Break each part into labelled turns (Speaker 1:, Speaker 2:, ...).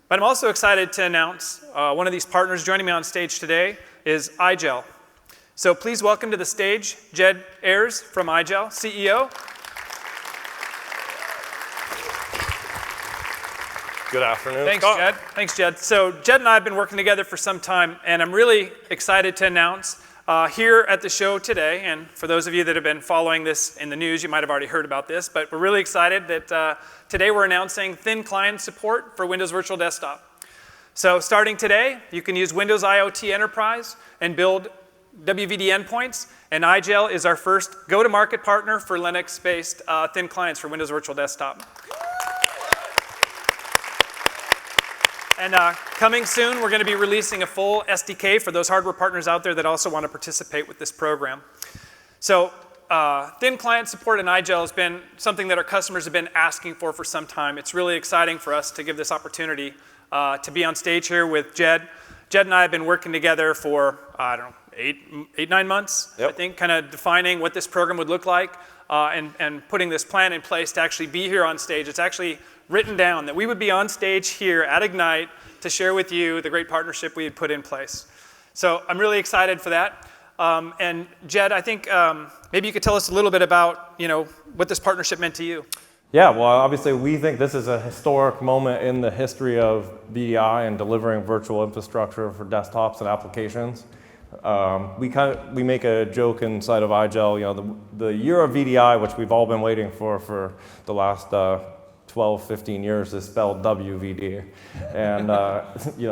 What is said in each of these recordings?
Speaker 1: But I'm also excited to announce one of these partners joining me on stage today is IGEL. So please welcome to the stage Jed Ayres from IGEL, CEO.
Speaker 2: Good afternoon,
Speaker 1: Thanks,
Speaker 2: Scott.
Speaker 1: Jed. Thanks, Jed. So Jed and I have been working together for some time, and I'm really excited to announce here at the show today, and for those of you that have been following this in the news, you might have already heard about this, but we're really excited that today we're announcing thin client support for Windows Virtual Desktop. So starting today, you can use Windows IoT Enterprise and build WVD endpoints, and IGEL is our first go-to-market partner for Linux-based thin clients for Windows Virtual Desktop. And coming soon, we're going to be releasing a full SDK for those hardware partners out there that also want to participate with this program. So thin client support in IGEL has been something that our customers have been asking for some time. It's really exciting for us to give this opportunity to be on stage here with Jed. Jed and I have been working together for, I don't know, 9 months, I think, kind of defining what this program would look like and putting this plan in place to actually be here on stage. It's actually written down that we would be on stage here at Ignite to share with you the great partnership we had put in place. So I'm really excited for that. And Jed, I think maybe you could tell us a little bit about what this partnership meant to you.
Speaker 2: Yeah, well, obviously we think this is a historic moment in the history of VDI and delivering virtual infrastructure for desktops and applications. We make a joke inside of IGEL, the year of VDI, which we've all been waiting for the last 12, 15 years, is spelled WVD. And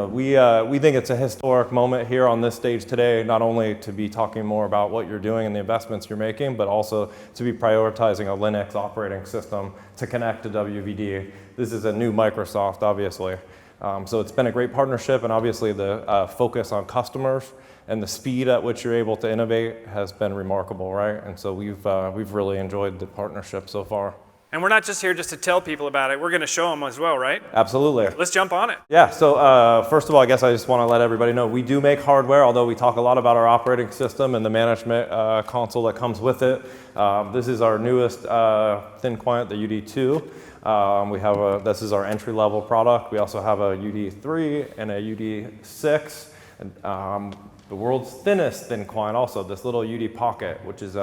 Speaker 2: we think it's a historic moment here on this stage today, not only to be talking more about what you're doing and the investments you're making, but also to be prioritizing a Linux operating system to connect to WVD. This is a new Microsoft, obviously. So it's been a great partnership, and obviously the focus on customers and the speed at which you're able to innovate has been remarkable, right? And so we've really enjoyed the partnership so far.
Speaker 1: And we're not just here just to tell people about it. We're going to show them as well, right?
Speaker 2: Absolutely.
Speaker 1: Let's jump on it.
Speaker 2: Yeah, so first of all, I guess I just want to let everybody know we do make hardware, although we talk a lot about our operating system and the management console that comes with it. This is our newest thin client, the UD2. This is our entry-level product. We also have a UD3 and a UD6. And, the world's thinnest thin client also, this little UD Pocket, which is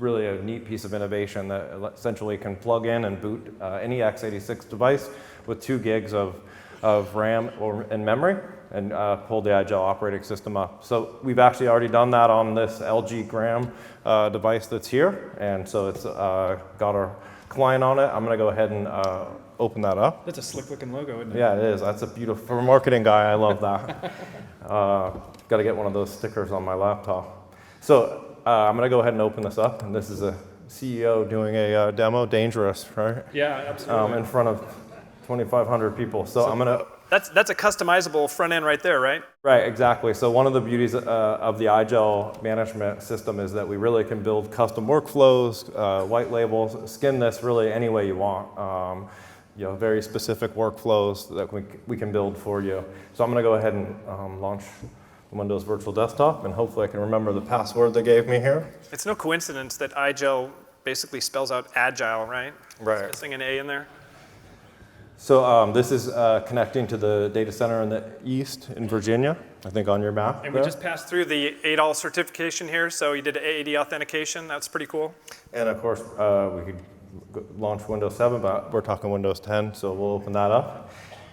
Speaker 2: really a neat piece of innovation that essentially can plug in and boot any x86 device with 2 gigs of RAM and memory and pull the IGEL operating system up. So we've actually already done that on this LG Gram device that's here, and so it's got our client on it. I'm going to go ahead and open that up.
Speaker 1: That's a slick looking logo, isn't it?
Speaker 2: Yeah, it is. That's a beautiful, for a marketing guy, I love that. Got to get one of those stickers on my laptop. So I'm going to go ahead and open this up, and this is a CEO doing a demo, dangerous, right?
Speaker 1: Yeah, absolutely.
Speaker 2: In front of 2,500 people. So I'm going to...
Speaker 1: That's a customizable front end right there, right?
Speaker 2: Right, exactly. So one of the beauties of the IGEL management system is that we really can build custom workflows, white labels, skin this really any way you want. Very specific workflows that we can build for you. So I'm going to go ahead and launch Windows Virtual Desktop, and hopefully I can remember the password they gave me here.
Speaker 1: It's no coincidence that IGEL basically spells out agile, right?
Speaker 2: Right.
Speaker 1: It's missing an A in there.
Speaker 2: So this is connecting to the data center in the east in Virginia, I think on your map.
Speaker 1: And we just passed through the ADAL certification here, so you did AAD authentication. That's pretty cool.
Speaker 2: And of course, we could launch Windows 7, but we're talking Windows 10, so we'll open that up.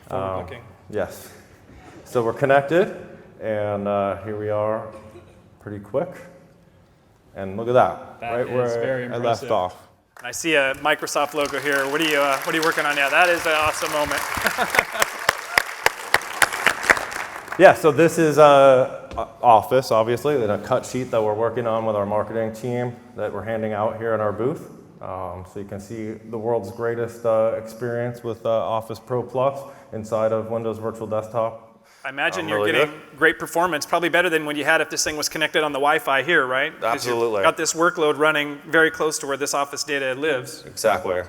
Speaker 1: Forward-looking.
Speaker 2: Yes. So we're connected, and here we are, pretty quick. And look at that,
Speaker 1: That
Speaker 2: right
Speaker 1: is
Speaker 2: where
Speaker 1: very
Speaker 2: I
Speaker 1: impressive.
Speaker 2: left off.
Speaker 1: I see a Microsoft logo here. What are you working on now? That is an awesome moment.
Speaker 2: Yeah, so this is Office, obviously, and a cut sheet that we're working on with our marketing team that we're handing out here in our booth. So you can see the world's greatest experience with Office Pro Plus inside of Windows Virtual Desktop.
Speaker 1: I imagine you're
Speaker 2: really
Speaker 1: getting
Speaker 2: good.
Speaker 1: great performance, probably better than when you had if this thing was connected on the Wi-Fi here, right? 'Cause
Speaker 2: Absolutely.
Speaker 1: You've got this workload running very close to where this Office data lives.
Speaker 2: Exactly.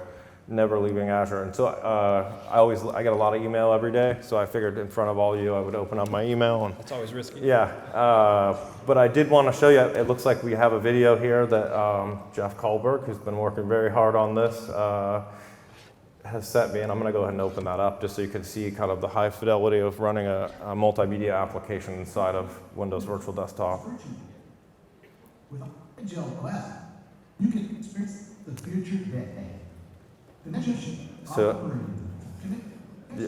Speaker 2: Never leaving Azure. And so I get a lot of email every day, so I figured in front of all of you I would open up my email. And
Speaker 1: That's always risky.
Speaker 2: yeah, but I did want to show you, it looks like we have a video here that Jeff Kohlberg, who's been working very hard on this, has sent me, and I'm going to go ahead and open that up just so you can see kind of the high fidelity of running a multimedia application inside of Windows Virtual Desktop.
Speaker 3: With IGEL Cloud, you can experience the future day. The next
Speaker 2: So,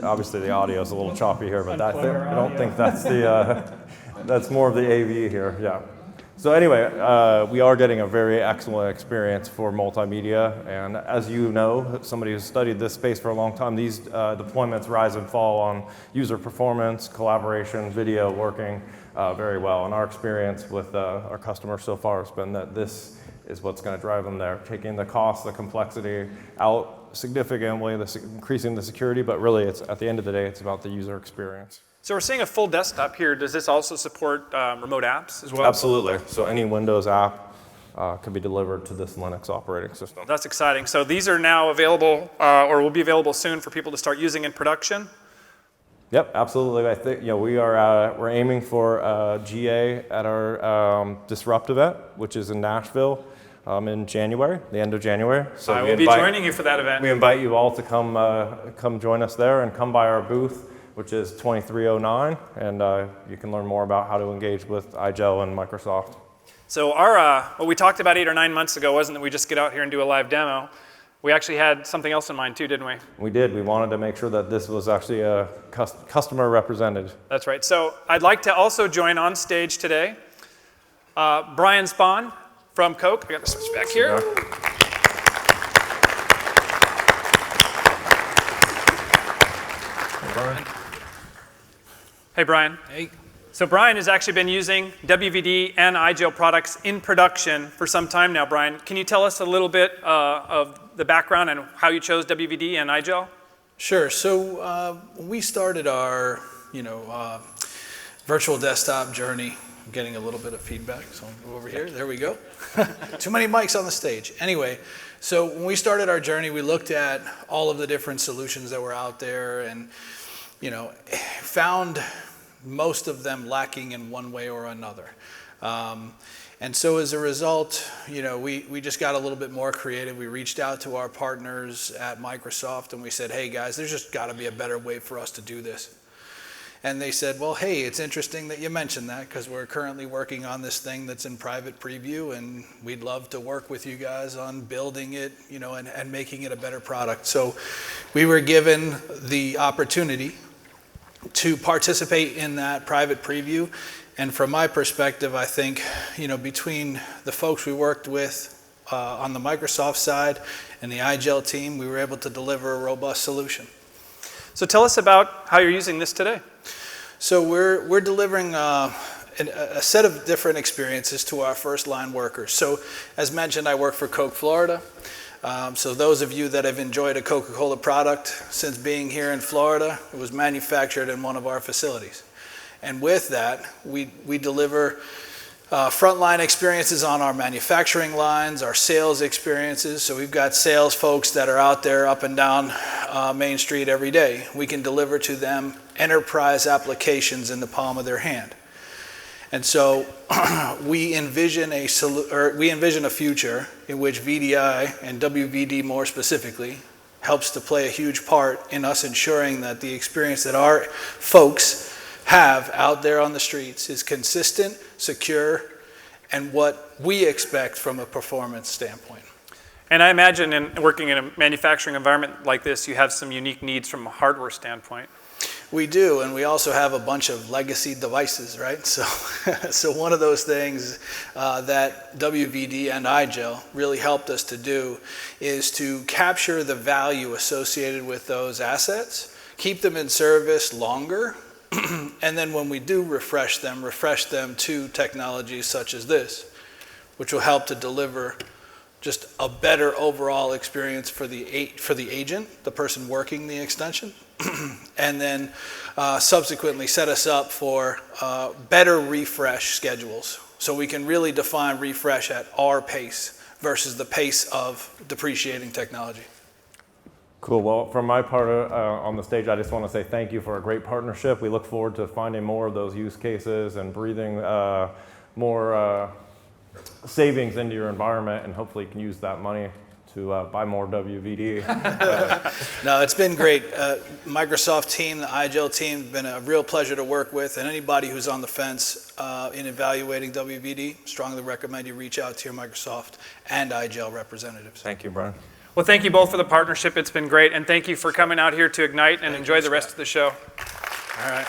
Speaker 2: obviously the audio is a little choppy here, but I don't think that's the that's more of the AV here. Yeah. So anyway, we are getting a very excellent experience for multimedia, and as you know, somebody who's studied this space for a long time, these deployments rise and fall on user performance, collaboration, video working very well. And our experience with our customers so far has been that this is what's going to drive them there, taking the cost, the complexity out significantly, increasing the security, but really it's, at the end of the day, it's about the user experience.
Speaker 1: So we're seeing a full desktop here. Does this also support remote apps as well?
Speaker 2: Absolutely. So any Windows app can be delivered to this Linux operating system.
Speaker 1: That's exciting. So these are now available, or will be available soon for people to start using in production?
Speaker 2: Yep, absolutely. I think we're aiming for GA at our Disrupt event, which is in Nashville in January, the end of January. So
Speaker 1: I will be joining you for that event.
Speaker 2: We invite you all to come join us there and come by our booth, which is 2309, and you can learn more about how to engage with IGEL and Microsoft. So
Speaker 1: what we talked about 8 or 9 months ago wasn't that we just get out here and do a live demo. We actually had something else in mind too, didn't we?
Speaker 2: We did. We wanted to make sure that this was actually customer represented.
Speaker 1: That's right. So I'd like to also join on stage today Brian Spahn from Coke. I got to switch back here.
Speaker 2: Yeah.
Speaker 1: Hey, Brian.
Speaker 4: Hey.
Speaker 1: So Brian has actually been using WVD and IGEL products in production for some time now. Brian, can you tell us a little bit of the background and how you chose WVD and IGEL?
Speaker 4: Sure. So we started our, virtual desktop journey. I'm getting a little bit of feedback, so I'll go over here. There we go. Too many mics on the stage. Anyway, so when we started our journey, we looked at all of the different solutions that were out there and, found most of them lacking in one way or another. And so as a result, we just got a little bit more creative. We reached out to our partners at Microsoft and we said, hey guys, there's just got to be a better way for us to do this. And they said, well, hey, it's interesting that you mentioned that because we're currently working on this thing that's in private preview and we'd love to work with you guys on building it, and making it a better product. So we were given the opportunity to participate in that private preview. And from my perspective, I think, between the folks we worked with on the Microsoft side and the IGEL team, we were able to deliver a robust solution.
Speaker 1: So tell us about how you're using this today.
Speaker 4: So we're delivering a set of different experiences to our first line workers. So as mentioned, I work for Coke Florida. So those of you that have enjoyed a Coca-Cola product since being here in Florida, it was manufactured in one of our facilities. And with that, we deliver frontline experiences on our manufacturing lines, our sales experiences. So we've got sales folks that are out there up and down Main Street every day. We can deliver to them enterprise applications in the palm of their hand. And so we envision a future in which VDI and WVD more specifically helps to play a huge part in us ensuring that the experience that our folks have out there on the streets is consistent, secure, and what we expect from a performance standpoint.
Speaker 1: And I imagine in working in a manufacturing environment like this, you have some unique needs from a hardware standpoint.
Speaker 4: We do, and we also have a bunch of legacy devices, right? So one of those things that WVD and IGEL really helped us to do is to capture the value associated with those assets, keep them in service longer, and then when we do refresh them to technologies such as this, which will help to deliver just a better overall experience for the agent, the person working the extension, and then subsequently set us up for better refresh schedules. So we can really define refresh at our pace versus the pace of depreciating technology.
Speaker 2: Cool. Well, from my part on the stage, I just want to say thank you for a great partnership. We look forward to finding more of those use cases and breathing more savings into your environment, and hopefully you can use that money to buy more WVD.
Speaker 4: No, it's been great. Microsoft team, the IGEL team, been a real pleasure to work with. And anybody who's on the fence in evaluating WVD, strongly recommend you reach out to your Microsoft and IGEL representatives.
Speaker 2: Thank you, Brian.
Speaker 1: Well, thank you both for the partnership. It's been great. And thank you for coming out here to Ignite and enjoy the rest of the show.
Speaker 4: All right.